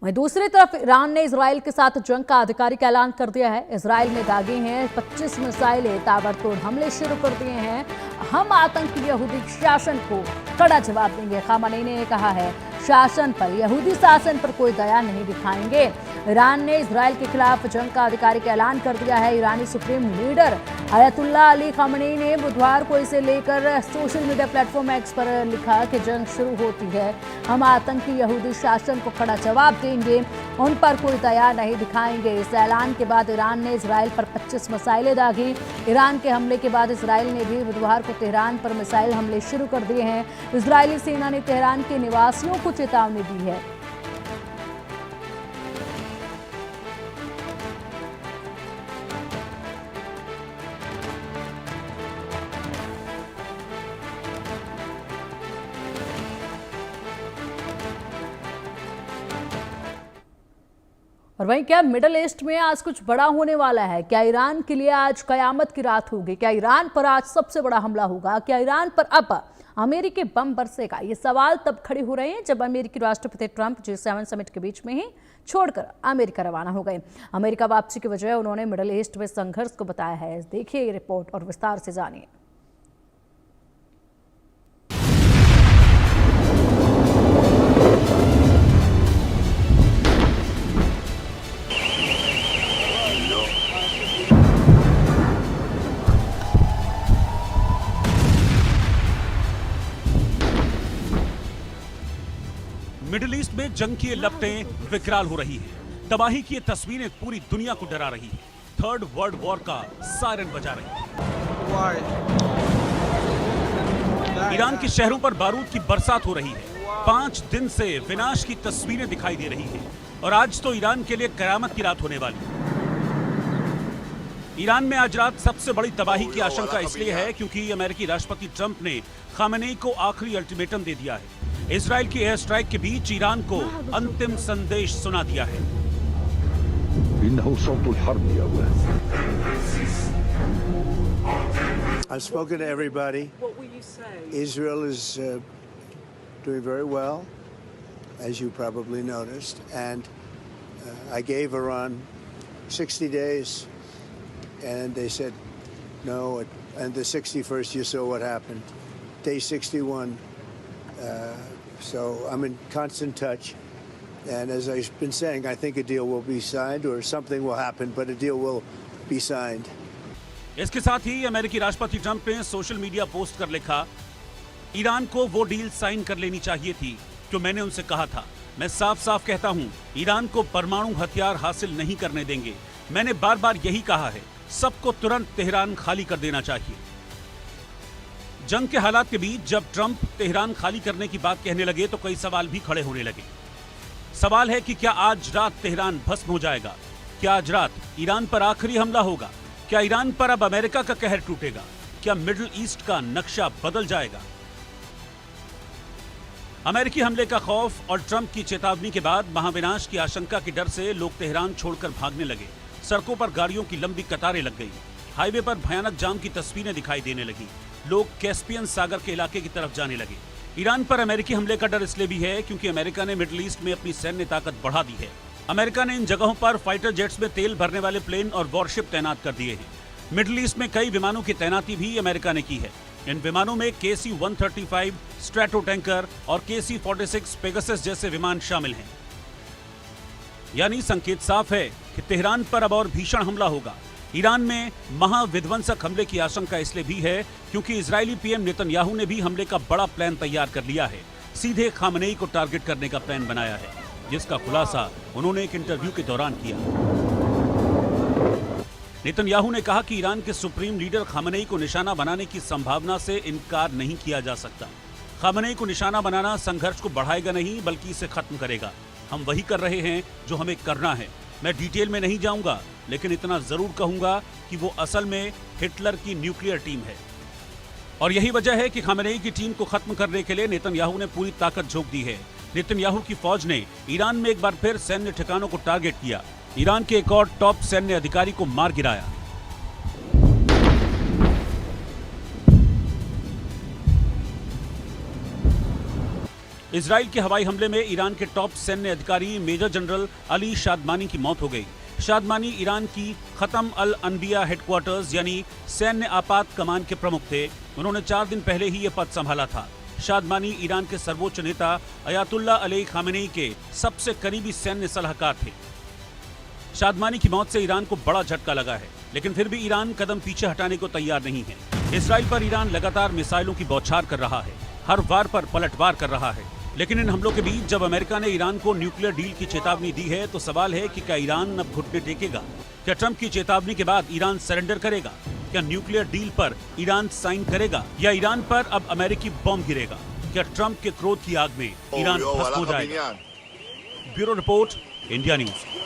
वहीं दूसरी तरफ ईरान ने इजराइल के साथ जंग का आधिकारिक ऐलान कर दिया है। इजराइल में दागे हैं 25 मिसाइलें, ताबड़तोड़ हमले शुरू कर दिए हैं। हम आतंकी यहूदी शासन को कड़ा जवाब देंगे, खामेनी ने कहा है। शासन पर, यहूदी शासन पर कोई दया नहीं दिखाएंगे। ईरान ने इजराइल के खिलाफ जंग का आधिकारिक ऐलान कर दिया है। ईरानी supreme leader Ayatollah Ali Khamenei ने बुधवार को इसे लेकर सोशल मीडिया प्लेटफॉर्म एक्स पर लिखा कि जंग शुरू होती है, हम आतंकी यहूदी शासन को कड़ा जवाब देंगे, उन पर कोई दया नहीं दिखाएंगे। इस ऐलान के बाद ईरान ने इजराइल पर 25 मिसाइलें दागी। ईरान के हमले के बाद इजराइल ने भी बुधवार को तेहरान पर मिसाइल हमले शुरू कर दिए हैं। इजरायली सेना ने तेहरान के निवासियों को चेतावनी दी है। और वहीं क्या मिडल ईस्ट में आज कुछ बड़ा होने वाला है? क्या ईरान के लिए आज कयामत की रात होगी? क्या ईरान पर आज सबसे बड़ा हमला होगा? क्या ईरान पर अब अमेरिकी बम बरसेगा? ये सवाल तब खड़े हो रहे हैं जब अमेरिकी राष्ट्रपति ट्रंप G7 समिट के बीच में ही छोड़कर अमेरिका रवाना हो गए। अमेरिका वापसी की वजह उन्होंने मिडल ईस्ट में संघर्ष को बताया है। देखिए ये रिपोर्ट और विस्तार से जानिए। मिडिल ईस्ट में जंग की लपटें विकराल हो रही हैं। तबाही की ये तस्वीरें पूरी दुनिया को डरा रही हैं। थर्ड वर्ल्ड वॉर का सायरन बजा रही है। ईरान के शहरों पर बारूद की बरसात हो रही है। 5 दिन से विनाश की तस्वीरें दिखाई दे रही हैं और आज तो ईरान के लिए कयामत की रात होने वाली है। ईरान में आज रात सबसे बड़ी तबाही की आशंका इसलिए है क्योंकि अमेरिकी राष्ट्रपति ट्रंप ने खामेनी को आखिरी अल्टीमेटम दे दिया है। इजराइल की एयर स्ट्राइक के बीच ईरान को अंतिम संदेश सुना दिया है। I've spoken to everybody. What will you say? Israel is doing very well, as you probably noticed, and I gave Iran 60 days, and they said no. And the 61st, you saw what happened. Day 61. So I'm in constant touch, and as I've been saying, I think a deal will be signed, or something will happen, but a deal will be signed. इसके साथ ही अमेरिकी राष्ट्रपति Trump ने social media post कर लिखा, Iran को वो deal sign कर लेनी चाहिए थी जो मैंने उनसे कहा था। मैं साफ साफ कहता हूं, ईरान को परमाणु हथियार हासिल नहीं करने देंगे। मैंने बार बार यही कहा है, सबको तुरंत तेहरान खाली कर देना चाहिए। जंग के हालात के बीच जब ट्रंप तेहरान खाली करने की बात कहने लगे तो कई सवाल भी खड़े होने लगे। सवाल है कि क्या आज रात तेहरान भस्म हो जाएगा? क्या आज रात ईरान पर आखिरी हमला होगा? क्या ईरान पर अब अमेरिका का कहर टूटेगा? क्या मिडिल ईस्ट का नक्शा बदल जाएगा? अमेरिकी हमले का खौफ और ट्रंप की चेतावनी के बाद महाविनाश की आशंका के डर से लोग तेहरान छोड़कर भागने लगे। सड़कों पर गाड़ियों की लंबी कतारें लग गई। हाईवे पर भयानक जाम की तस्वीरें दिखाई देने लगी। लोग कैस्पियन सागर के इलाके की तरफ जाने लगे। ईरान पर अमेरिकी हमले का डर इसलिए भी है क्योंकि अमेरिका ने मिडिल ईस्ट में अपनी सैन्य ताकत बढ़ा दी है। अमेरिका ने इन जगहों पर फाइटर जेट्स में तेल भरने वाले प्लेन और वॉरशिप तैनात कर दिए हैं। मिडिल ईस्ट में कई विमानों की तैनाती भी अमेरिका ने की है। इन विमानों में KC-135 स्ट्रैटो टैंकर और KC-46 पेगासस जैसे विमान शामिल हैं। यानी संकेत साफ है कि तेहरान पर अब और भीषण हमला होगा। ईरान में महाविध्वंसक हमले की आशंका इसलिए भी है क्योंकि इजरायली पीएम नेतन्याहू ने भी हमले का बड़ा प्लान तैयार कर लिया है। सीधे खामेनी को टारगेट करने का प्लान बनाया है, जिसका खुलासा उन्होंने एक इंटरव्यू के दौरान किया। नेतन्याहू ने कहा कि ईरान के सुप्रीम लीडर खामेनी को निशाना बनाने की संभावना से इनकार नहीं किया जा सकता। खामेनी को निशाना बनाना संघर्ष को बढ़ाएगा नहीं बल्कि इसे खत्म करेगा। हम वही कर रहे हैं जो हमें करना है। मैं डिटेल में नहीं जाऊंगा, लेकिन इतना जरूर कहूंगा कि वो असल में हिटलर की न्यूक्लियर टीम है। और यही वजह है कि खामेनी की टीम को खत्म करने के लिए नेतन्याहू ने पूरी ताकत झोंक दी है। नेतन्याहू की फौज ने ईरान में एक बार फिर सैन्य ठिकानों को टारगेट किया। ईरान के एक और टॉप सैन्य अधिकारी को मार गिराया। इजराइल के हवाई हमले में ईरान के टॉप सैन्य अधिकारी मेजर जनरल अली शादमानी की मौत हो गई। शादमानी ईरान की खत्म अल अनबिया हेडक्वार्टर्स यानी सैन्य आपात कमान के प्रमुख थे। उन्होंने 4 दिन पहले ही यह पद संभाला था। शादमानी ईरान के सर्वोच्च नेता अयातुल्ला अली खामेनेई के सबसे करीबी सैन्य सलाहकार थे। शादमानी की मौत से ईरान को बड़ा झटका लगा है, लेकिन फिर भी ईरान कदम पीछे हटाने को तैयार नहीं है। इजराइल पर ईरान लगातार मिसाइलों की बौछार कर रहा है, हर वार पर पलटवार कर रहा है। लेकिन इन हमलों के बीच जब अमेरिका ने ईरान को न्यूक्लियर डील की चेतावनी दी है, तो सवाल है कि क्या ईरान अब घुटने टेकेगा? क्या ट्रंप की चेतावनी के बाद ईरान सरेंडर करेगा? क्या न्यूक्लियर डील पर ईरान साइन करेगा या ईरान पर अब अमेरिकी बॉम्ब गिरेगा? क्या ट्रंप के क्रोध की आग में ईरान भस्म हो जाएगा? Bureau report, India news.